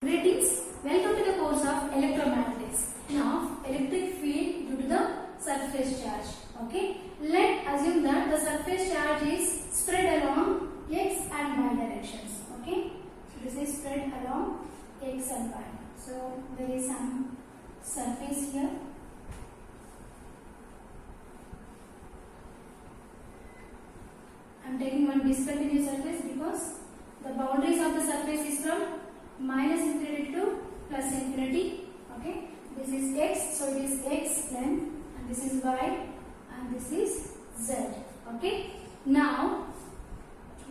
Greetings, welcome to the course of electromagnetics. Now, electric field due to the surface charge. Okay, let's assume that the surface charge is spread along x and y directions. Okay, so this is spread along x and y. So there is some surface here. I am taking one discontinuous surface because the boundaries of the surface is from minus infinity to plus infinity. Okay, this is x, so it is x length, and this is y, and this is z. Okay, now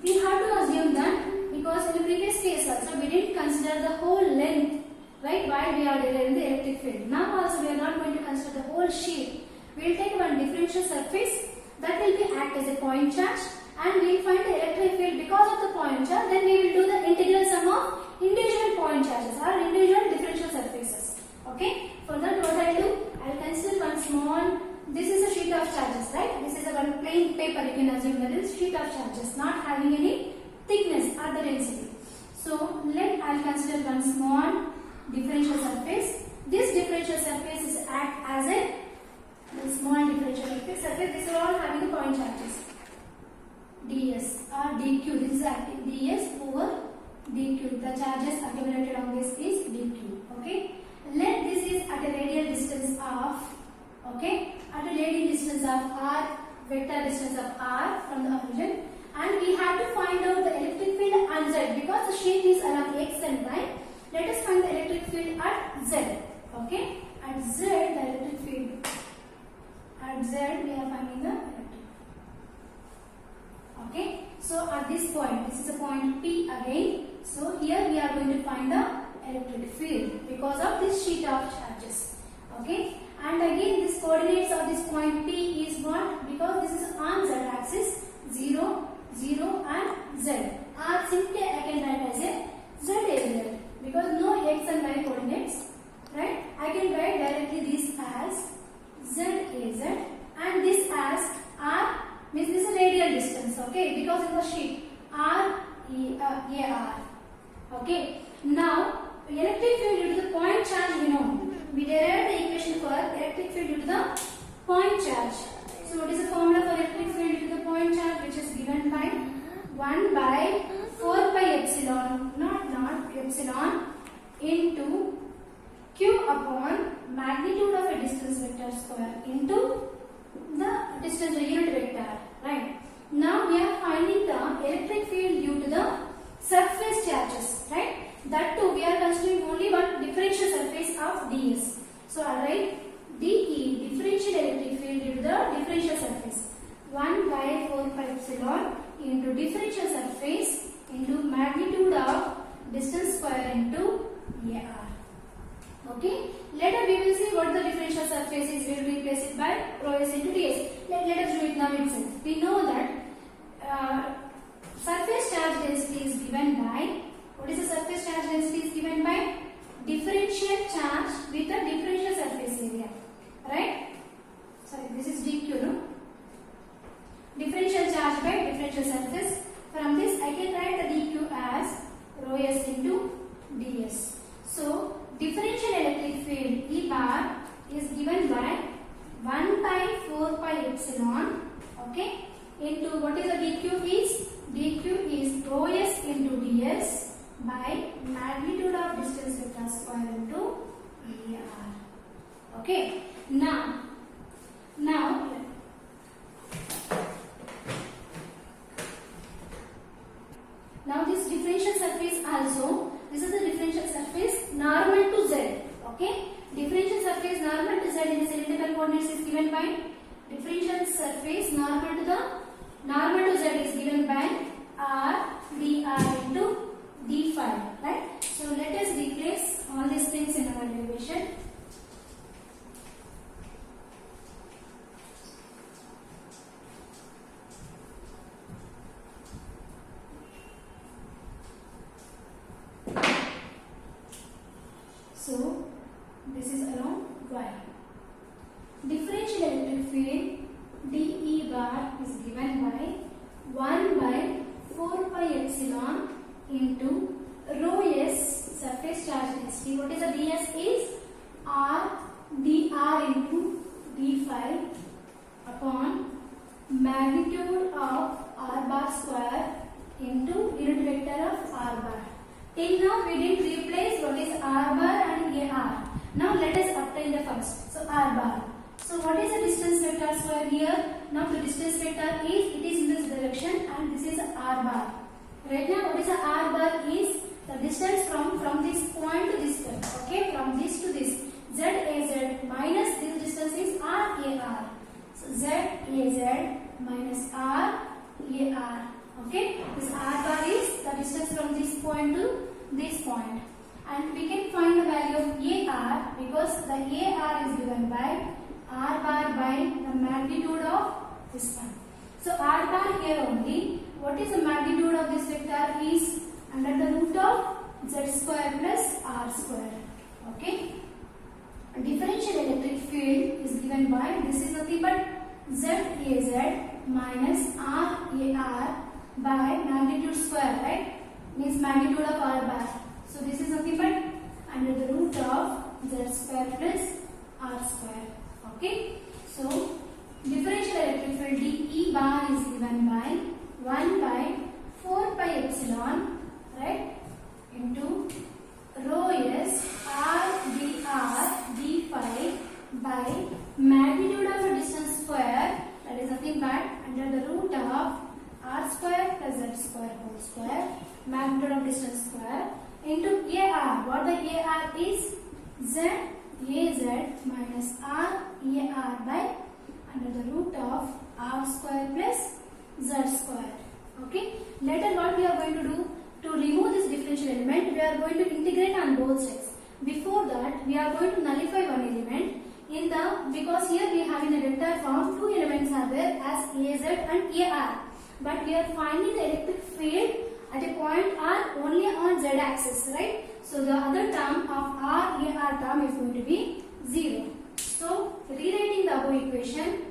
we have to assume that because in the previous case also we didn't consider the whole length, right, while we are deriving the electric field. Now also we are not going to consider the whole sheet. We will take one differential surface that will be act as a point charge, and we will find the electric field because of the point charge. Then we will do the integral sum of individual point charges or individual differential surfaces. Okay, for that what I will do, I will consider one small, this is a sheet of charges, right? This is a one plain paper, you can assume that is sheet of charges not having any thickness or the density. So I will consider one small differential surface. This differential surface is act as a small differential surface. These are all having the point charges ds or dq. This is acting ds over dq. The charges accumulated on this is dq. Okay, let this is at a radial distance of, okay, at a radial distance of r, vector distance of r from the origin, and we have to find out the electric field on z because the sheet is along x and y. Let us find the electric field at z. Okay, at z the electric field at z we are finding the electric. Okay, so at this point, this is a point P again. So here we are going to find the electric field because of this sheet of charges. Okay, and again this coordinates of this point P is what? Because this is on z axis, 0, 0 and z. Or simply I can write as a z area because no x and y coordinates, right? I can write directly this as z az and this as r, means this is a radial distance. Okay, because in the sheet r ar. Okay, now electric field due to the point charge, we know we derived the equation for electric field due to the point charge. So what is the formula for electric field due to the point charge, which is given by 1 by 4 pi epsilon not epsilon into q upon magnitude of a distance vector square into the distance unit vector, right? Now we are finding the electric field due to the surface charges, right? That too we are considering only one differential surface of ds. So I write dE, differential electric field due to the differential surface, 1 by 4 pi epsilon into differential surface into magnitude of distance square into ar. Okay, later we will see what the differential surface is. We will replace it by rho s into ds. Let us do it now itself. We know that surface charge density is given by, what is the surface charge density is given by? Differential charge with a differential surface area, right? Sorry, this is dq, no? Differential charge by differential surface. From this I can write the dq as rho s into ds. So differential electric field E bar is given by 1 by 4 pi epsilon, okay, into what is the dq is? dq is rho s into ds by magnitude of distance vector square into ar. Okay, now this differential surface also, this is the differential surface normal to z. Okay, differential surface normal to z in the cylindrical coordinates is given by differential surface normal to z is given by r dr into d phi, right? So let us replace all these things in our derivation. So this is along y. Differential electric field dE bar is given by 1 by 4 pi epsilon into rho s surface charge What is the ds is r dr into d phi upon magnitude of r bar square into unit vector of r bar. Till now we didn't replace what is r bar and ar. Now let us obtain the first. So r bar. So what is the distance vector square here? Now the distance vector is, it is in this direction and this is r bar. Right now what is the r bar is the distance from this point to this point. Okay, from this to this. Z minus this distance is r ar. So Z minus r ar. Okay, this r bar is the distance from this point to this point. And we can find the value of ar because the ar is given by r bar by the magnitude of this one. So r bar here only, what is the magnitude of this vector is under the root of z square plus r square. Okay. A differential electric field is given by, this is nothing but z minus r by magnitude square, right? Means magnitude of r bar. So this is nothing but under the root of z square plus r square. Okay. So differential electric field dE bar is given by 1 by 4 pi epsilon, right, into rho s r dr d phi by magnitude of a distance square, that is nothing but under the root of r square plus z square whole square, magnitude of distance square, into ar. What the ar is? Z minus r by under the root of r square plus z square. Okay. Later what we are going to do, to remove this differential element, we are going to integrate on both sides. Before that, we are going to nullify one element in the, because here we have in a vector form two elements are there as az and ar, but we are finding the electric field at a point r only on z axis, right? So the other term of r term is going to be 0. So rewriting the above equation,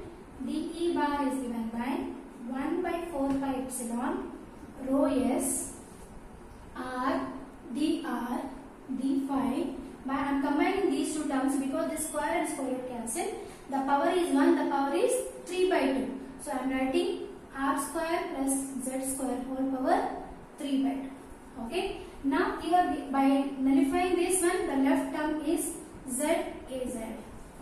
dE bar is given by 1 by 4 pi epsilon rho s r dr d phi by, I am combining these two terms because this square and square root cancel. The power is 1, the power is 3 by 2. So I am writing r square plus z square whole power 3 by 2. Okay. Now here by nullifying this one, the left term is z.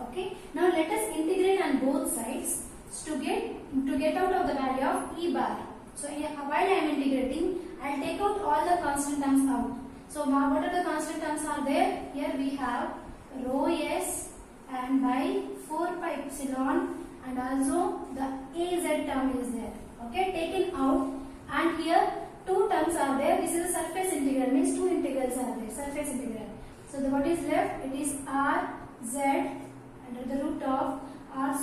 Okay. Now let us integrate on both sides to get out of the value of E bar. So while I am integrating, I will take out all the constant terms out. So now what are the constant terms are there? Here we have rho s and by 4 pi epsilon and also the az term is there. Okay, taken out, and here two terms are there. This is a surface integral, means two integrals are there, surface integral. So what is left? It is r z under the root of r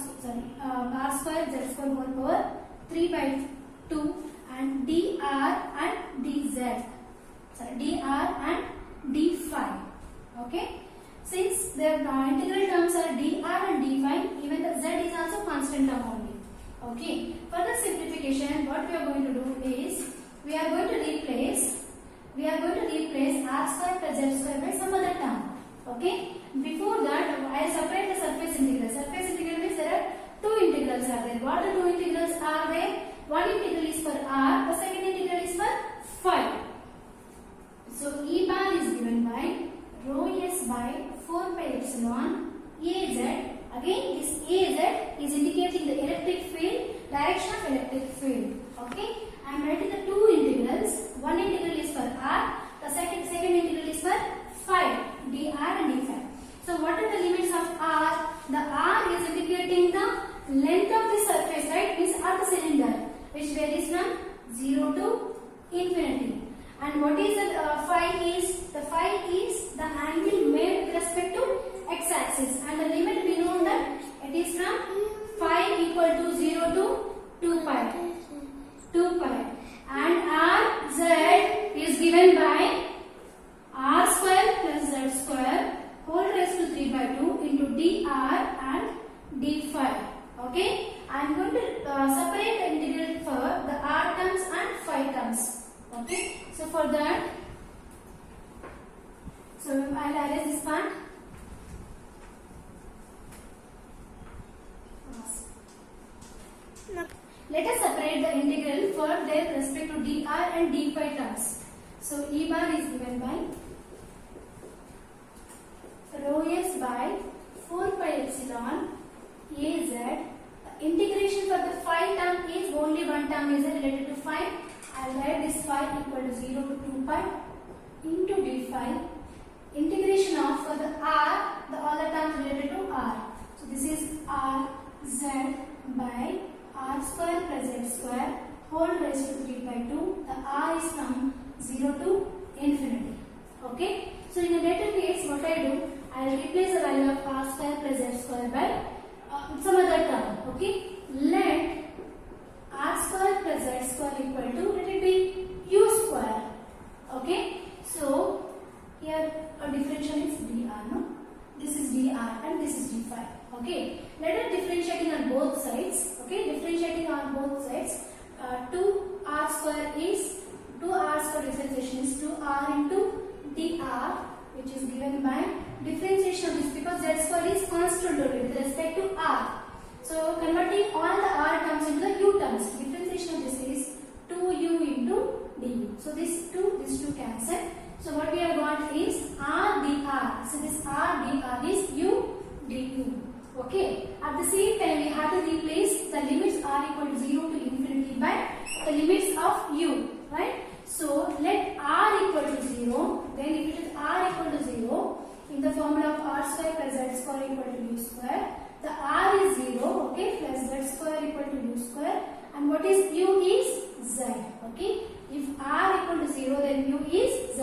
square z square whole power 3 by 2 and dr and dz. Sorry, dr and d phi. Okay. Since the integral terms are dr and d phi, even the z is also constant term only. Okay. For the simplification, what we are going to do is we are going to replace r square plus z square by some other term. Okay. Before that, I separate the surface integral. Surface integral means there are two integrals are there. What the two integrals are there? One integral is for r, the second integral is for phi. So E bar is given by rho s by 4 pi epsilon az. Again, this az is indicating the electric field, direction of electric field. Okay. I am writing the two integrals. One integral is for r, the second integral is for phi, dr and d phi. So what are the limits of r? The r is indicating the length of the surface, right? Means of the cylinder, which varies from 0 to infinity. And what is the phi is? The phi is the angle made with respect to x-axis, and the limit we know that it is from phi equal to 0 to 2 pi. I'll arrange this part. Let us separate the integral for their respect to dr and dphi terms. So E bar is given by rho s by 4 pi epsilon az. Integration for the phi term is only one term is related to phi. I will write this phi equal to 0 to 2 pi into d phi. Integration of for the r, all the terms related to r. So this is r z by r square plus z square whole raised to 3 by 2. The r is from 0 to infinity. Okay. So in the later case, what I do, I will replace the value of r square plus z square by some other term. Okay. Let r square plus z square equal to, let it be u square. Okay. So here a differential is dr. No, this is dr and this is d phi. Okay. Let us differentiating on both sides. Okay. Differentiating on both sides. 2r square differentiation is 2r into dr, which is given by differentiation of this, because z square is constant with respect to r. So converting all the r terms into the u terms, differentiation of this is 2u into du. So these two cancel. So what we have got is r dr. So this r dr is u du. Okay. At the same time, we have to replace the limits r equal to 0 to infinity by the limits of u. Right. So let r equal to 0. Then if it is r equal to 0, in the formula of r square plus z square equal to u square, the r is 0. Okay. Plus z square equal to u square. And what is u is z. Okay. If r equal to 0, then u is z.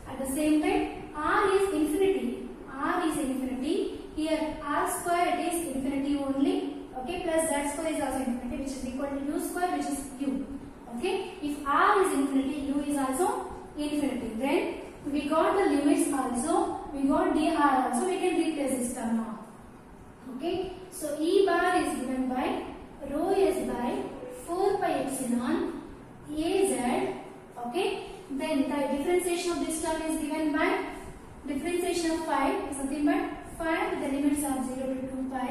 At the same time, r is infinity. R is infinity. Here r square, it is infinity only. Okay. Plus z square is also infinity, which is equal to u square, which is u. Okay. If r is infinity, u is also infinity. Then we got the limits also. We got dr also. We can replace this term now. Okay. So E bar is given by rho s by 4 pi epsilon az. Okay. Then the differentiation of this term is given by differentiation of phi is nothing but phi with the limits of 0 to 2 pi.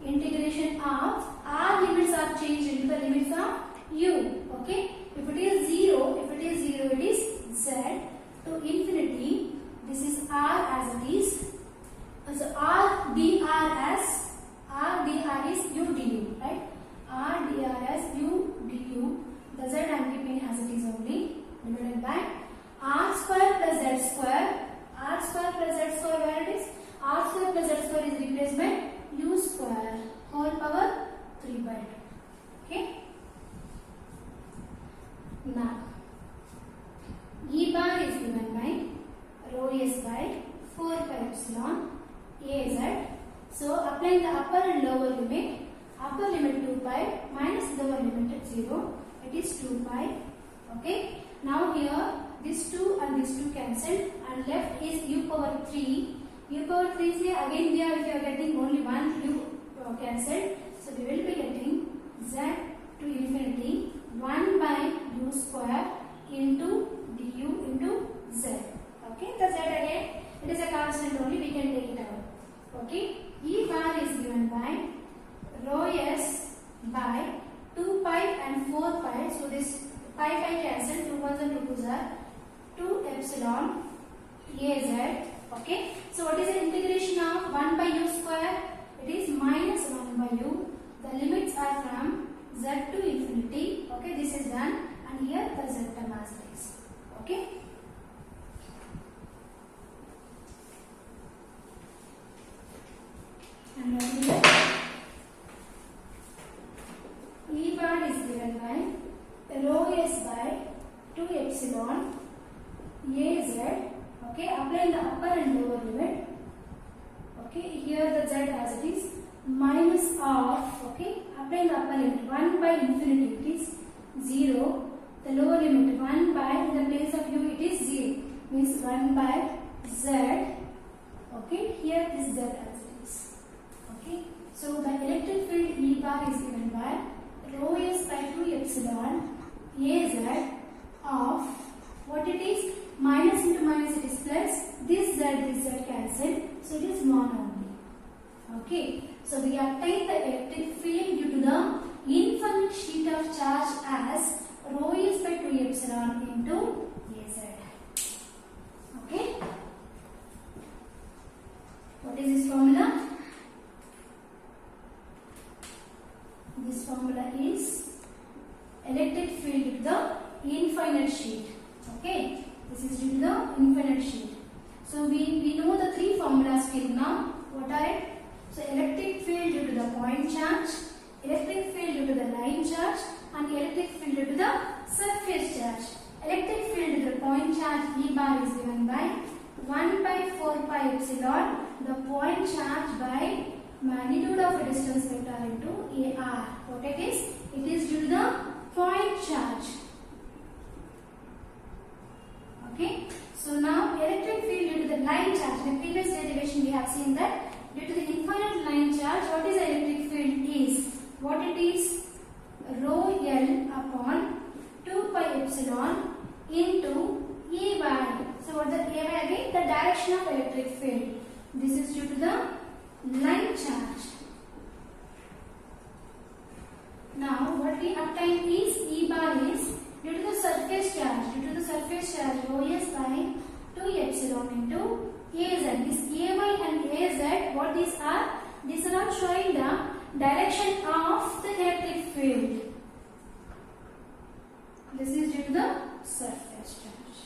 Integration of r limits are changed into the limits of u. Okay. If it is 0, it is z to infinity. This is r as it is. So r dr is u du, right? R dr as u du. The z I am keeping as it is only, divided by r square plus z square. R square plus z square, where it is? R square plus z square is replaced by u square whole power 3 by 2. Okay. Now E bar is given by rho s by 4 pi epsilon az. So applying the upper and lower limit, upper limit 2 pi minus lower limit at 0, it is 2 pi. Okay. Now here these 2 and these 2 cancel, and left is u power 3. U power 3 is here, again we are getting only one u cancelled. So we will be getting z to infinity 1 by u square into du into z. Okay. The z again, it is a constant only, we can take it out. Okay. E bar is given by rho s by 2 pi and 4 pi. So this pi cancel, 2 ones and 2 twos are 2 epsilon az. Okay. So what is the integration of 1 by u square? It is minus 1 by u. The limits are from z to infinity. Okay. This is done, and here the z term as it is. Okay. And here E bar is given by rho s by 2 epsilon az. Okay. Applying the upper and lower limit. Okay. Here the z as it is minus of, okay, applying the upper limit 1 by infinity, it is 0. The lower limit 1 by, in the place of u it is 0, means 1 by z. Okay. Here is z as it is. Okay. So the electric field E bar is given by rho s by 2 epsilon az of, what it is, minus into minus it is plus, this z is Z cancelled, so it is 1 only. Okay, so we obtain the electric field due to the infinite sheet of charge as rho is by 2 epsilon into Az. Okay, what is this formula? This formula is electric field due to the infinite sheet. Okay, this is due to the infinite sheet. So we know the three formulas till now. What are it? So electric field due to the point charge, electric field due to the line charge, and electric field due to the surface charge. Electric field due to the point charge E bar is given by 1 by 4 pi epsilon, the point charge by magnitude of a distance vector into AR. What it is? It is due to the point charge. Okay. So now electric field due to the line charge. In the previous derivation we have seen that due to the infinite line charge, what is the electric field is? What it is? Rho L upon 2 pi epsilon into E by. So what the A by again? The direction of electric field. This is due to the line charge. Now what we obtain is E bar is due to the surface charge. Due to the surface charge, rho S by 2 epsilon into Az. This Ay and Az, what these are? These are showing the direction of the electric field. This is due to the surface charge.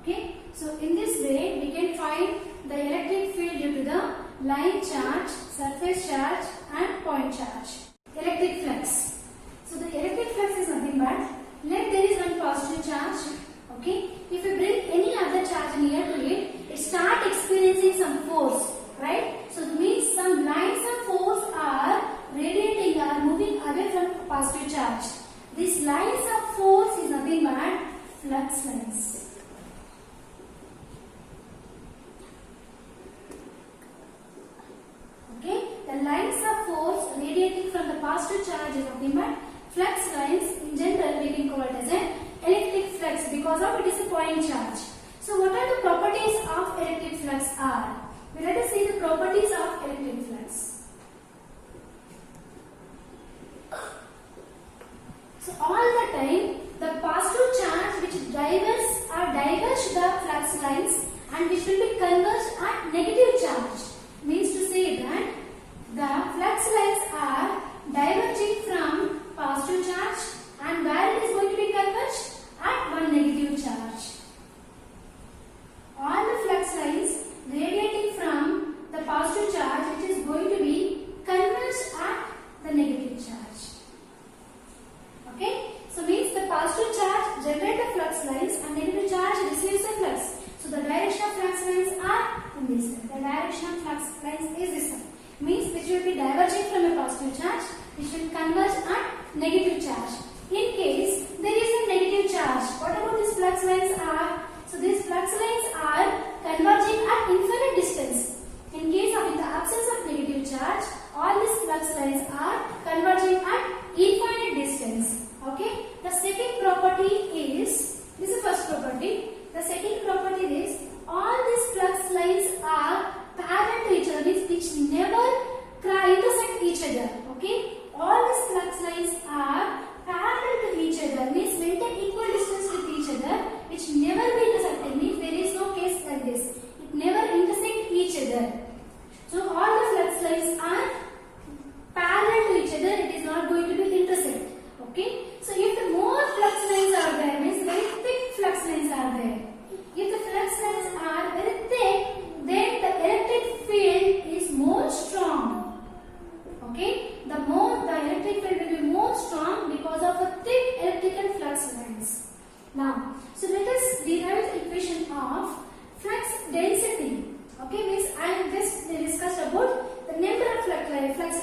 Okay, so in this way we can find the electric field due to the line charge, surface charge, and point charge. Electric flux. So the electric flux is nothing but let there is one positive charge. Okay, if we bring any other charge near to it, it start experiencing some force, right? So it means some lines of force are radiating or moving away from positive charge. These lines of force is nothing but flux lines. Okay, the lines of force radiating from the positive charge is nothing but flux lines. In general, we can call it as an electric flux because of it is a point charge. So what are the properties of electric flux are? Let us see the properties of electric flux. So all the time the positive charge which diverge the flux lines and which will be converged at negative charge. Means to say that the flux lines are diverging from positive charge and where it is going to be converged? At one negative charge. All the flux lines radiating from the positive charge which is going to be converged at the negative charge. Okay, so means the positive charge generates the flux lines and negative charge receives the flux. So the direction of flux lines are in this way. The direction of flux lines is this one. Means which will be diverging from a positive charge, which will converge at negative charge. In case there is a negative charge, what about these flux lines are? So these flux lines are converging at infinite distance. In case of the absence of negative charge, all these flux lines are converging at infinite distance. Okay. The second property is, this is the first property. The second property is all these flux lines are parallel to each other, means which never intersect each other. Okay. All these flux lines are parallel to each other, means maintain equal distance with each other, which never be intersecting, means there is no case like this. It never intersect each other. So all the flux lines are parallel to each other, it is not going to be intersect. Okay. So if the more flux lines are there, means very thick flux lines are there. If the flux lines are very thick, then the electric field is more strong. Okay. The more the electric field will be more strong because of a thick electrical flux lines. Now, so let us derive the equation of flux density. Okay, means I just discussed about the number of flux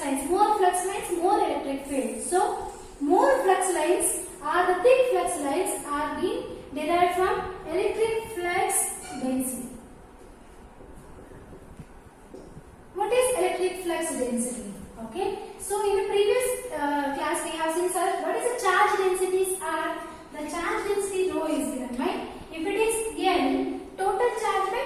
lines. More flux lines, more electric field. So, more flux lines are the thick flux lines are being derived from electric flux density. What is electric flux density? Okay, so in the previous class we have seen, sir, what is the charge densities are? The charge density rho is given by, if it is N, total charge by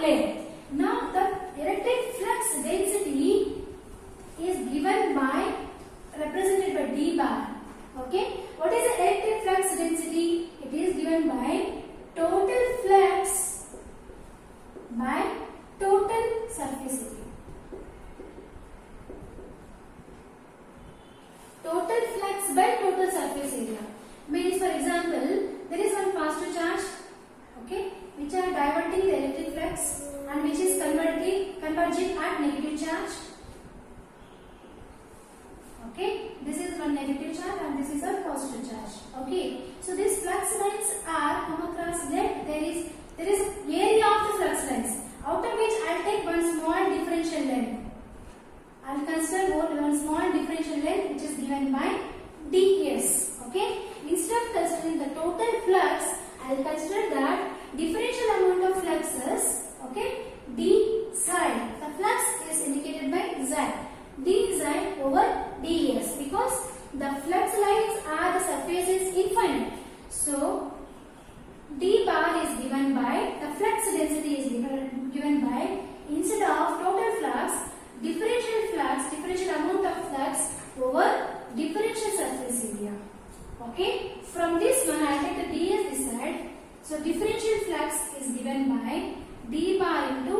layer. Now the electric flux density is given by, represented by d bar. Okay, what is the electric flux density? It is given by total flux by total surface area. Total flux by total surface area means, for example, there is one positive charge, okay, which are diverting the electric flux and which is converging at negative charge. Okay, this is one negative charge and this is a positive charge. Okay, so these flux lines are come across that there is area of the flux lines, out of which I will take one small differential length. I will consider one small differential length which is given by ds. Okay, instead of considering the total flux, I will consider that differential amount of fluxes. Okay, d psi. The flux is indicated by z. D z over ds, because the flux lines are, the surface is infinite. So d bar is given by, the flux density is given by, instead of total flux, differential amount of flux over differential surface area. Okay, from this one I take the ds this side. So differential flux is given by d bar into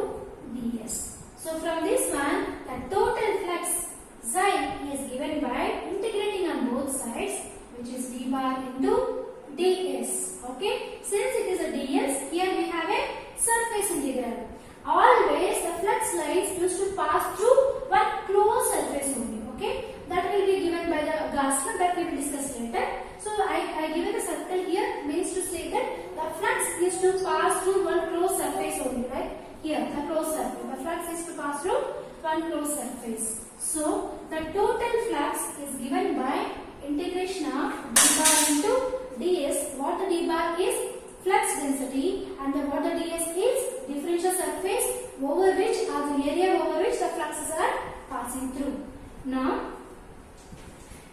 ds. So from this one, the total flux psi is given by integrating on both sides, which is d bar into ds. Okay, since it is a ds, here we have a surface integral. Always the flux lines used to pass through one closed surface only. Okay, that will be given by the Gauss law, that we will discuss later. So I given a circle here means to say that the flux is to pass through one closed surface only, right? Here the closed surface, the flux is to pass through one closed surface. So the total flux is given by integration of d bar into ds. What the d bar is? Flux density, and what the ds is? Differential surface over which, or the area over which the fluxes are passing through. Now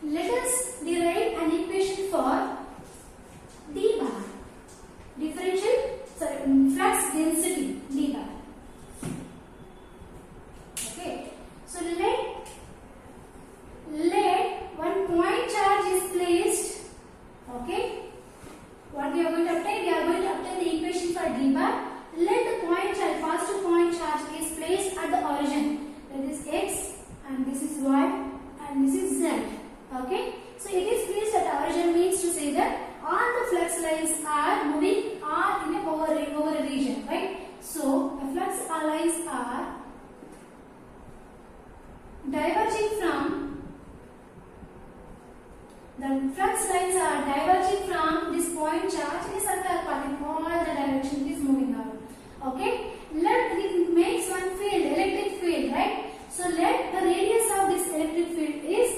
let us derive an equation for d bar, flux density d bar. Okay, so let one point charge is placed. Okay, what we are going to obtain? We are going to obtain the equation for d bar. Let the point charge, positive point charge is placed at the origin. That is x, and this is y, and this is z. Okay, so it is placed at the origin means to say that all the flux lines are moving in a over a region, right? So the flux lines are diverging from this point charge in a circular path in all the direction it is moving out. Okay, let it makes one field, electric field, right? So let the radius of this electric field is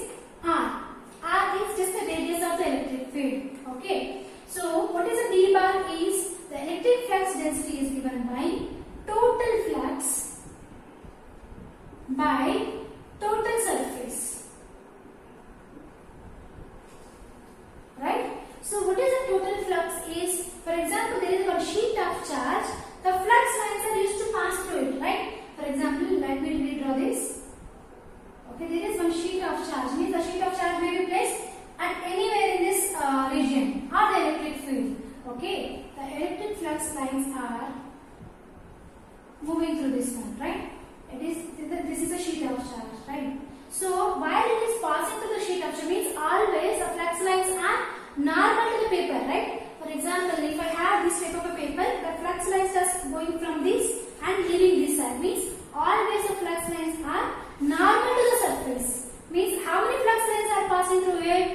r. R is just the radius of the electric field. Okay, so what is a d bar is the electric flux density is given by total flux by total surface, right? So what is the total flux is, for example, there is one sheet of charge, the flux lines are used to pass through it, right? For example, let me redraw this. Okay, there is one sheet of charge, means the sheet of charge may be placed at anywhere in this region or the electric field. Okay, the electric flux lines are moving through this one, right? This is a sheet of charge, right? So while it is passing through the sheet of charge, means always the flux lines are normal to the paper, right? For example, if I have this type of a paper, the flux lines are going from this and leaving this side, means always the flux lines are normal to the surface. Means how many flux lines are passing through it?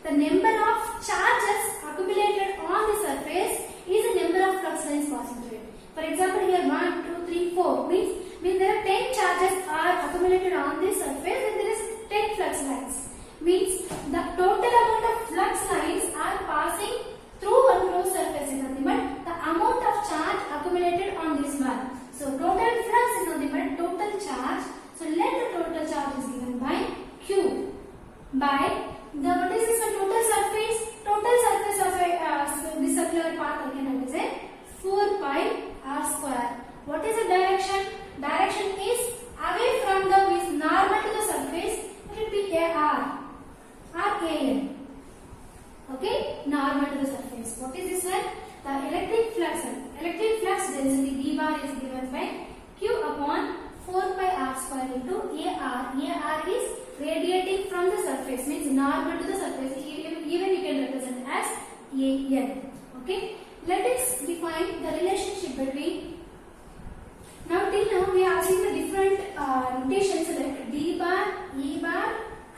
The number of charges accumulated on the surface is the number of flux lines passing through it. For example, here 1, 2, 3, 4 means there are 10 charges are accumulated on this surface and there is 10 flux lines. Means the total amount of flux lines are passing through one closed surface is nothing but the amount of charge accumulated on this one. So total flux is nothing but total charge. So let the total charge is given by Q by the, what is this, the total surface? Total surface of this circular path I can say 4 pi r square. What is the direction? into AR. AR is radiating from the surface, means normal to the surface. Even you can represent as AN. Okay. Let us define the relationship between. Now till now we are seeing the different notations like D bar, E bar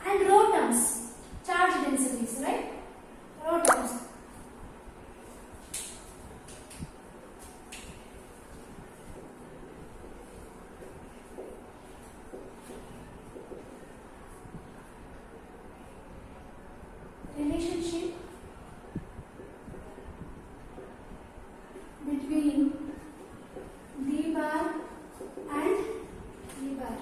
and rho terms, charge densities, right? Rho terms. Relationship between D bar and E bar.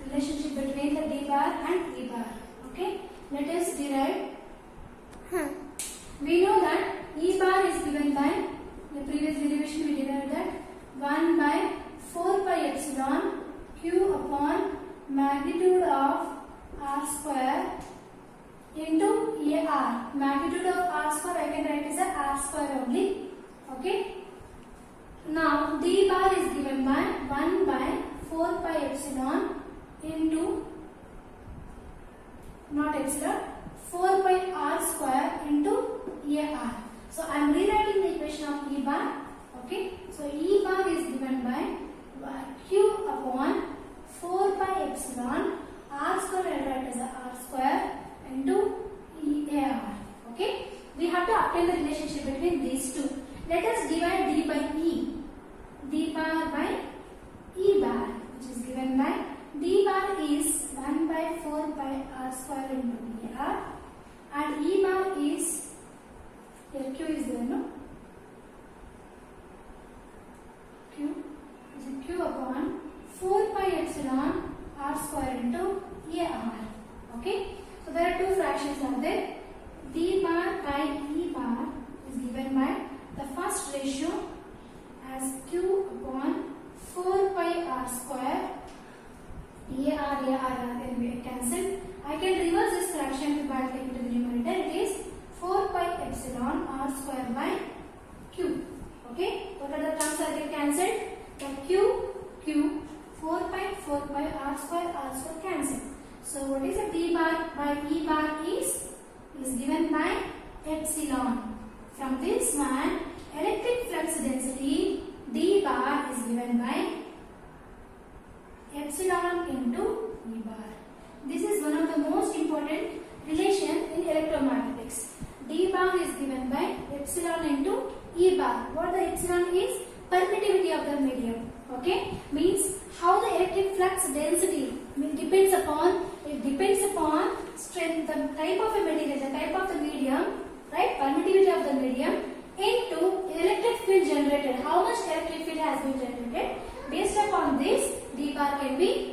Relationship between the D bar and E bar. Okay, let us derive. We know that E bar is given by the previous derivation. We derived that 1 by 4 pi epsilon Q upon magnitude of R square into AR. Magnitude of R square I can write as a R square only. Okay. Now D bar is given by 1 by 4 pi epsilon into, not epsilon, 4 pi R square into AR. So I am rewriting the equation of E bar. Okay. So E bar is given by Q upon 4 pi epsilon R square, I will write as a R square into AR. Okay. We have to obtain the relationship between these two. Let us divide D by E. D bar by E bar, which is given by D bar is 1 by 4 pi R square into AR, and E bar is, here Q is there, no? Q is Q upon 4 pi epsilon R square into AR. Okay. So there are two fractions are there. D bar by E bar is given by the first ratio as Q upon 4 pi R square. AR can be cancelled. I can reverse this fraction by taking to the numerator. It is 4 pi epsilon R square by Q. Okay. What are the terms that get cancelled? The Q 4 pi R square cancelled. So what is the D bar by E bar is given by epsilon. From this one, electric flux density D bar is given by epsilon into E bar. This is one of the most important relation in electromagnetics. D bar is given by epsilon into E bar. What the epsilon is? Permittivity of the medium. Okay, means how the electric flux density depends upon strength, the type of a material, the type of the medium, right? Permittivity of the medium into electric field generated. How much electric field has been generated? Based upon this, D bar can be